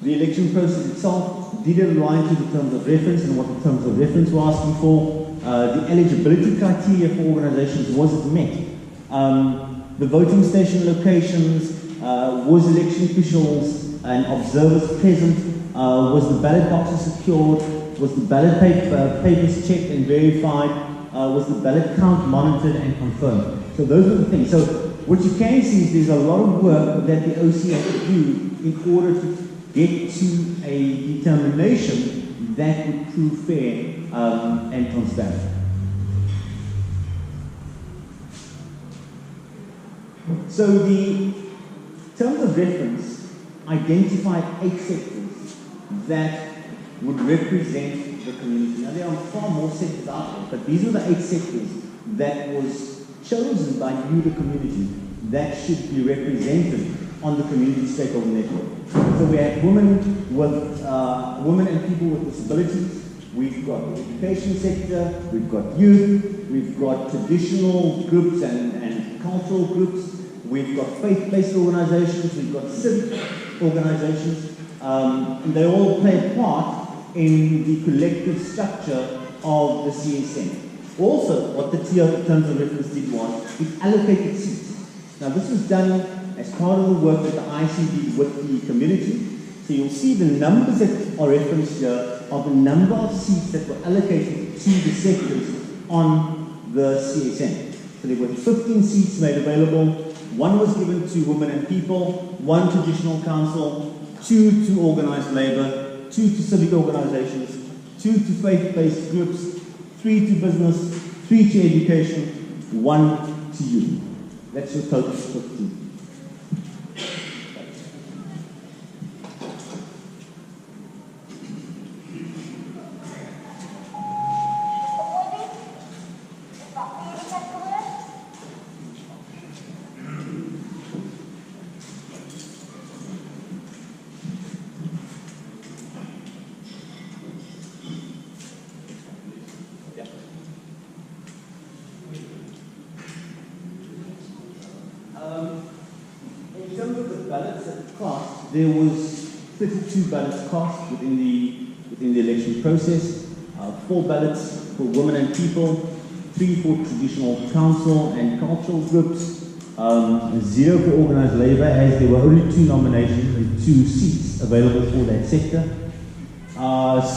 The election process itself did align to the terms of reference and what the terms of reference were asking for. The eligibility criteria for organizations wasn't met. The voting station locations, was election officials and observers present, was the ballot boxes secured, was the ballot papers checked and verified, was the ballot count monitored and confirmed. So those are the things. So what you can see is there's a lot of work that the OC has to do in order to get to a determination that would prove fair and transparent. So the terms of reference identified 8 sectors that would represent the community. Now there are far more sectors out there, but these are the 8 sectors that was chosen by you, the community, that should be represented on the community stakeholder network. So we have women and people with disabilities. We've got the education sector. We've got youth. We've got traditional groups and cultural groups. We've got faith-based organizations. We've got civic organizations, and they all play a part in the collective structure of the CSN. Also, what the terms of reference did was it allocated seats. Now, this was done as part of the work that the IC did with the community. So you'll see the numbers that are referenced here are the number of seats that were allocated to the sectors on the CSN. So there were 15 seats made available. 1 was given to women and people, 1 traditional council, 2 to organized labor, 2 to civic organizations, 2 to faith-based groups, 3 to business, 3 to education, 1 to youth. That's your total 15. In terms of the ballots that cast, there was 32 ballots cast within the election process. 4 ballots for women and people, 3 for traditional council and cultural groups, 0 for organized labor, as there were only 2 nominations and 2 seats available for that sector.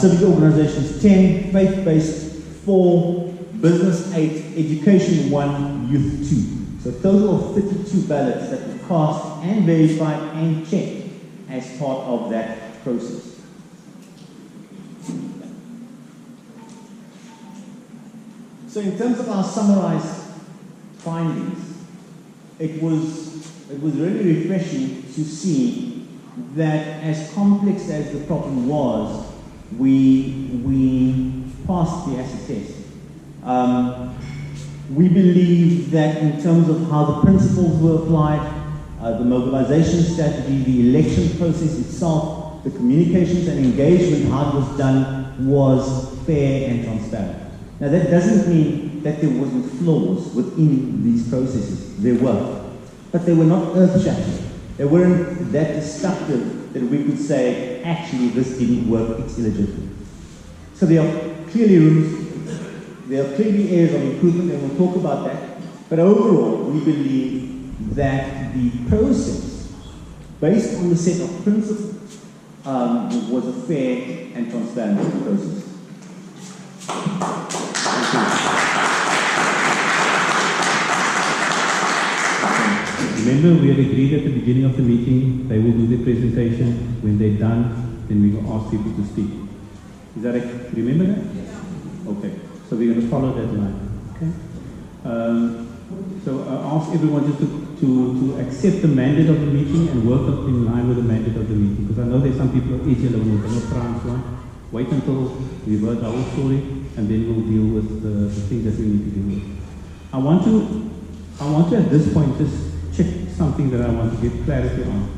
Civic organizations 10, faith-based 4, business 8, education 1, youth 2. So a total of 32 ballots that were cast and verified and checked as part of that process. So in terms of our summarized findings, it was really refreshing to see that as complex as the problem was, we passed the acid test. We believe that in terms of how the principles were applied, the mobilization strategy, the election process itself, the communications and engagement, how it was done, was fair and transparent. Now that doesn't mean that there wasn't flaws within these processes. There were. But they were not earth-shattering. They weren't that destructive that we could say, actually this didn't work, it's illegitimate. So there are clearly areas of improvement, and we'll talk about that. But overall, we believe that the process, based on the set of principles, was a fair and transparent process. Remember, we had agreed at the beginning of the meeting, they will do their presentation. When they're done, then we will ask people to speak. Is that a, remember that? Okay. So we're going to follow that line. Okay. So I ask everyone just to accept the mandate of the meeting and work in line with the mandate of the meeting. Because I know there's some people who wait until we've heard our whole story, and then we'll deal with the things that we need to deal with. I want to at this point just check something that I want to get clarity on.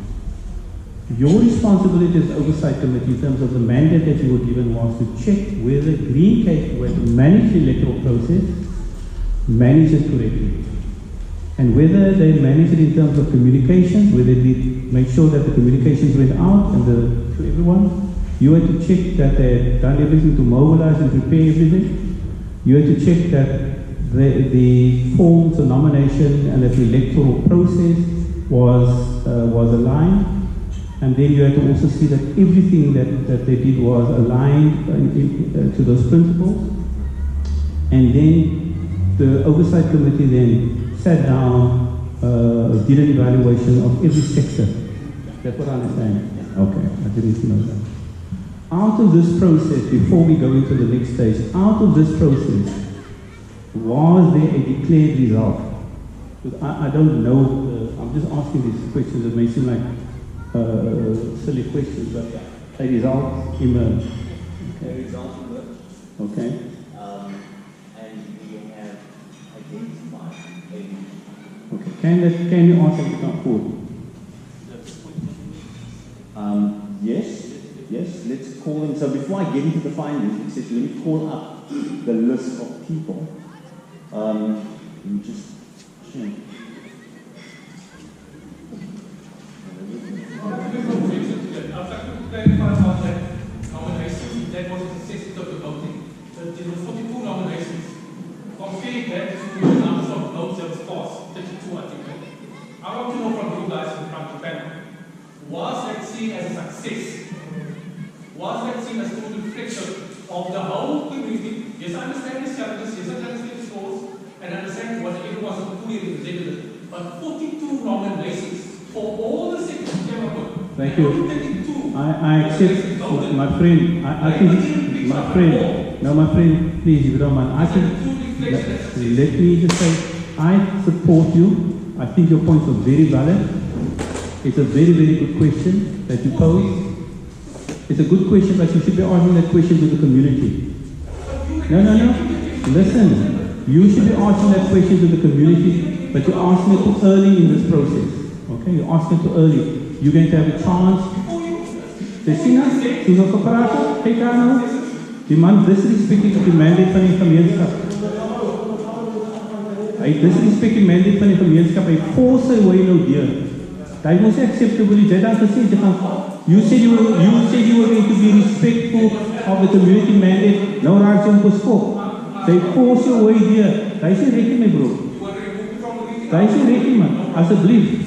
Your responsibility as oversight committee in terms of the mandate that you were given was to check whether GreenCape, where to manage the electoral process, manages correctly. And whether they manage it in terms of communications, whether they make sure that the communications went out and to everyone, you had to check that they had done everything to mobilize and prepare everything. You had to check that the forms, the nomination, and that the electoral process was aligned. And then you had to also see that everything that they did was aligned to those principles. And then the oversight committee then sat down, did an evaluation of every sector. That's what I understand. Okay, I didn't know that. Out of this process, before we go into the next stage, out of this process, was there a declared result? Because I don't know, I'm just asking these questions that may seem like silly questions, but a result emerged. Okay. A result emerged. Okay. And we have identified a... Okay. Can you answer the report? Yes, let's call them. So before I get into the findings, let me call up the list of people. Let me just check. I'd like to clarify about that nomination that was assessed of the voting. There were 42 nominations. Comparing that to the numbers of votes that was cast, 32 I think. I want to know from you guys in front of the panel, was that seen as a success? Was that seen as a total reflection of the whole community? Yes, I understand the challenges, yes, I understand the scores, and I understand what everyone was fully represented. But 42 nominations for all the sectors came up with. Thank you. I accept, my friend. I think, my friend. No, my friend, please, if you don't mind. I think, let me just say, I support you. I think your points are very valid. It's a very, very good question that you pose. It's a good question, but you should be asking that question to the community. No. Listen, you should be asking that question to the community, but you're asking it too early in this process. Okay, you're asking it too early. You're going to have a chance. Desina, toen we gepraat hebben, kijk aan nou. Die man disrespecting op die mandate van die gemeenskap. Hy disrespect die mandate van die gemeenskap. Hy force sy way nou deur. That was acceptable. You said you were going to be respectful of the community mandate. No right to push. They force your way there. That is ready, my bro. That is ready, man. Alsjeblieft.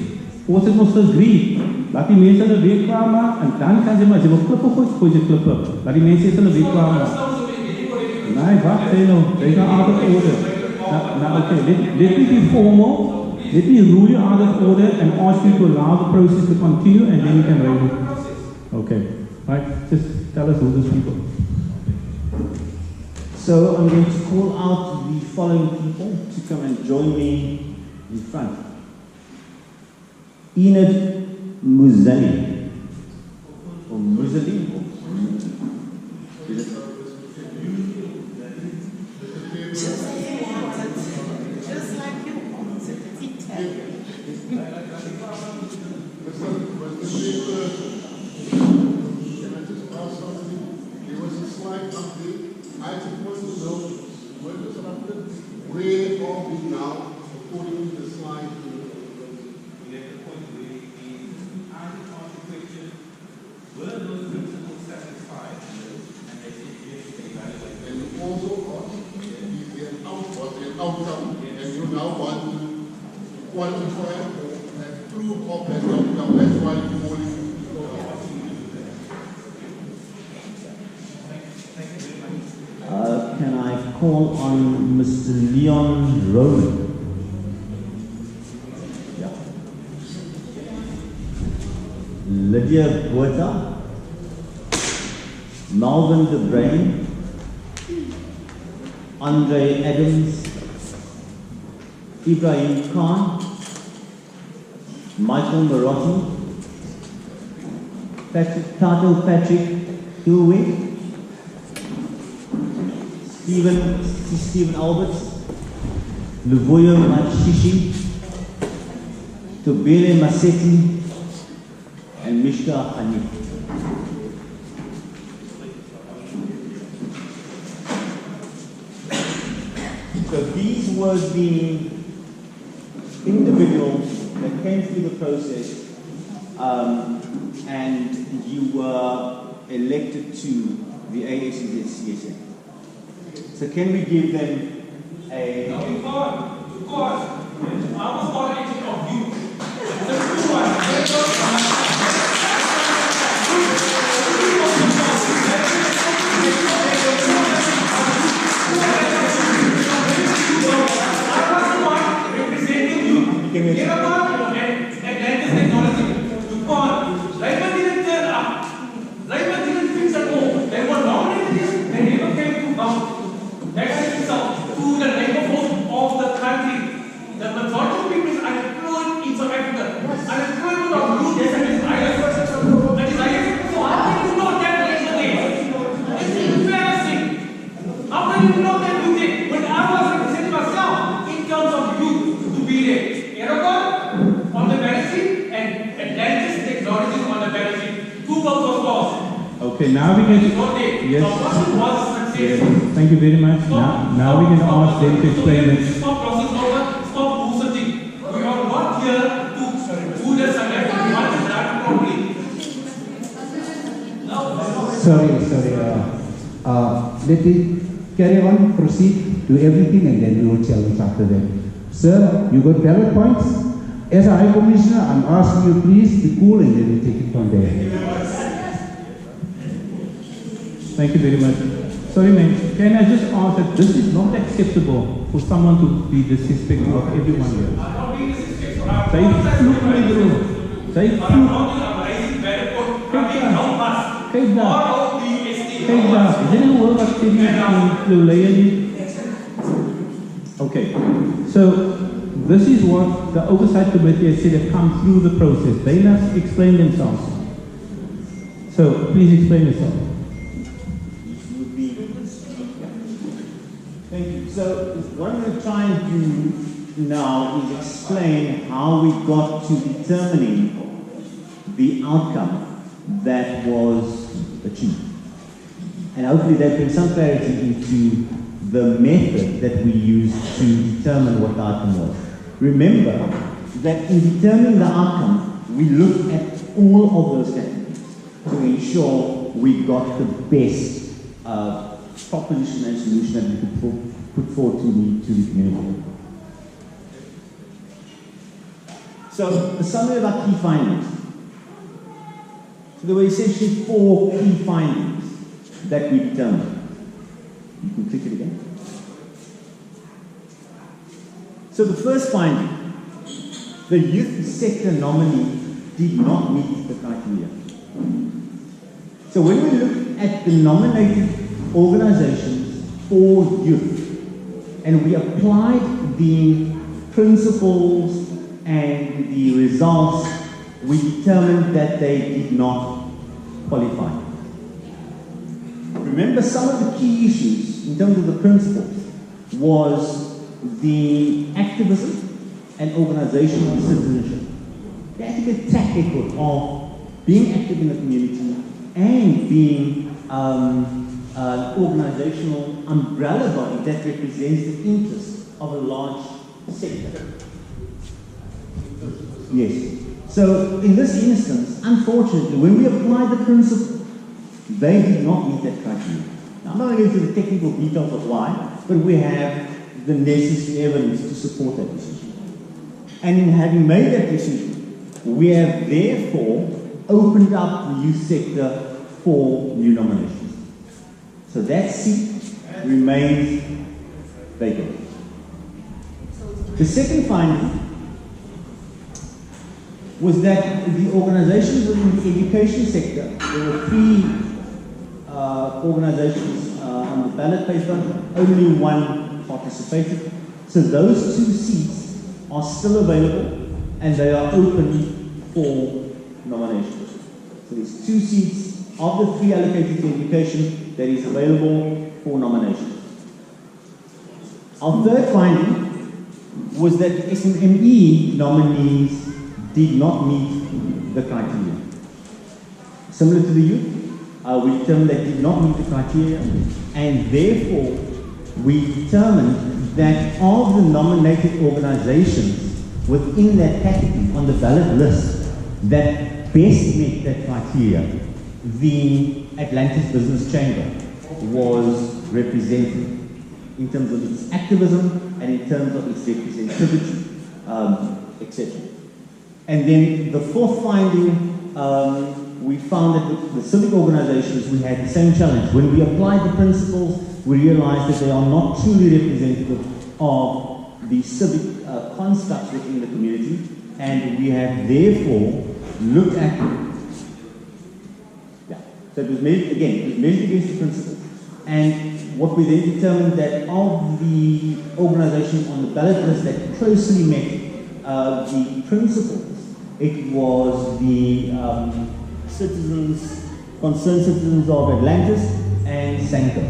Force het ons agree. Laat die mense hulle weg kwamen en dan kan ze maar ze wil klippen gooi ze klippen. Laat die mense hulle weg kwamen. Nee, wacht, they are out of order. Now, okay, let me be formal. Let me rule you out of order and ask you to allow the process to continue and then you can raise it. Okay. Right, just tell us who those people. So I'm going to call out the following people to come and join me in front. Enid Muzali. Or Muzali? Just like you wanted, Italian. There was a slight update. I just want to know what was happening, where are we now, according to the slide. We at the point where the answer to the question, were those principles satisfied? And they said yes, they evaluate. And also an outcome, and you now want to quantify and prove of that outcome. That's why you're calling. Can I call on Mr. Leon Rowan? Yeah. Lydia Botha, Malvin De Brain, Andre Adams, Ibrahim Khan, Michael Marotti, Tato Patrick Dewey, Stephen Alberts, Luvoyo Machishi, Tobele Maseti, and Mishka Hanif. So these were the went through the process and you were elected to the ASEZ-CSN. So can we give them a... Now, because I was not agent of you. The two one, Atlantis technology. Raymond didn't turn up. Raymond didn't fix at all. They were nominated. They never came to bound. That's it itself. To the neighborhood of the country. The majority of people is unemployed in South Africa. Unemployment of youth is island. That is island. So how can you know that yesterday? It's embarrassing. How can you know that you did? When I was representing myself in terms of youth to be there. Aragon on the balance sheet and Atlantis technology on the balance sheet. Two votes was lost. Okay, now we can... Yes. Yes. Thank you very much. Now we can ask them to explain it. Stop crossing over, stop bullshitting. We are not here to do this and that. We want to drive properly. Sorry. Let it carry on, proceed, do everything, and then we will challenge after that. Sir, you got valid points. As a High Commissioner, I'm asking you please be cool, and then we take it from there. Thank you very much. Sorry, ma'am. Can I just ask that this is not acceptable for someone to be disrespectful of everyone here? I'm not being disrespectful. Say I'm not flew in the room. Say I'm flew. not raising bad point. I'm being no bus. Kyk daar. R-O-B-S-T. Kyk daar. Is dit nie hoor wat sê die lawyer nie? Okay. So this is what the oversight committee has said have come through the process. They must explain themselves. So please explain yourself. Thank you. So what I'm going to try and do now is explain how we got to determining the outcome that was achieved. And hopefully that brings some clarity into the method that we used to determine what the outcome was. Remember that in determining the outcome, we looked at all of those categories to ensure we got the best proposition and solution that we could put forward to the community. So, the summary of our key findings. So there were essentially 4 key findings that we determined. You can click it again. So the first finding, the youth sector nominee did not meet the criteria. So when we look at the nominated organizations for youth, and we applied the principles and the results, we determined that they did not qualify. Remember, some of the key issues in terms of the principles was the activism and organizational citizenship. They had to get a track record of being active in the community and being an organizational umbrella body that represents the interests of a large sector. Yes. So in this instance, unfortunately, when we applied the principle, they did not meet that criteria. Now, I'm not going to go into the technical details of why, but we have the necessary evidence to support that decision. And in having made that decision, we have therefore opened up the youth sector for new nominations. So that seat remains vacant. The second finding was that the organizations within the education sector, there were 3 organizations on the ballot paper, only 1 participated. So those 2 seats are still available and they are open for nominations. So there's 2 seats of the 3 allocated to education that is available for nomination. Our third finding was that SMME nominees did not meet the criteria. Similar to the youth, we determined they did not meet the criteria, and therefore we determined that of the nominated organizations within that category on the ballot list that best met that criteria, the Atlantis Business Chamber was represented in terms of its activism and in terms of its representativity, etc. And then the fourth finding, we found that with the civic organizations, we had the same challenge. When we applied the principles, we realized that they are not truly representative of the civic constructs within the community, and we have therefore looked at, so it was measured again, it was measured against the principles. And what we then determined that of the organizations on the ballot list that closely met the principles, it was the concerned citizens of Atlantis and Sanko.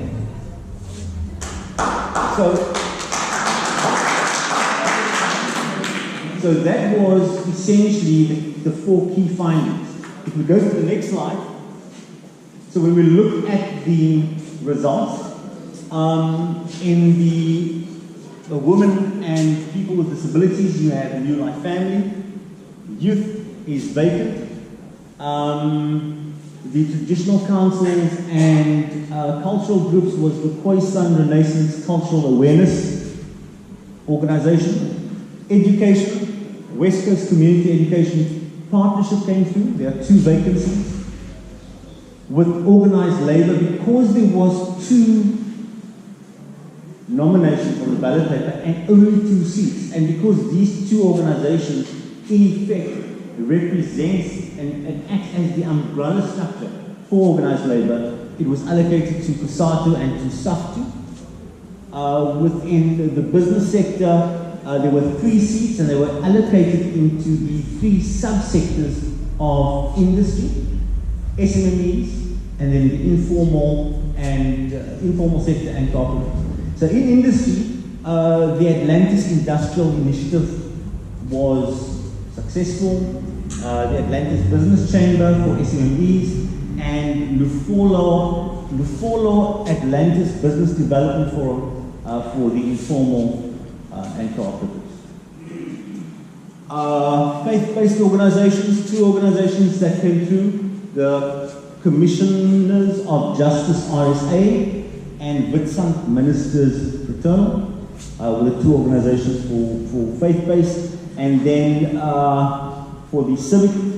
So that was essentially the four key findings. If we go to the next slide, so when we look at the results, in the women and people with disabilities, you have a New Life Family. Youth is vacant. The traditional councils and cultural groups was the Khoisan Renaissance Cultural Awareness Organization. Education, West Coast Community Education Partnership came through. There are 2 vacancies. With organized labor, because there was 2 nominations on the ballot paper and only 2 seats, and because these 2 organizations in effect represents and acts as the umbrella structure for organized labor, it was allocated to COSATU and to SAFTU. Within the business sector, there were 3 seats, and they were allocated into the 3 subsectors of industry: SMMEs, and then the informal sector and corporate. So in industry, the Atlantis Industrial Initiative was successful. The Atlantis Business Chamber for SMMEs and Lufolo Atlantis Business Development Forum for the informal and cooperatives. Faith-based organizations, 2 organizations that came through: the Commissioners of Justice RSA and Witsank Ministers Fraternal, were the 2 organizations for faith-based, and then for the civic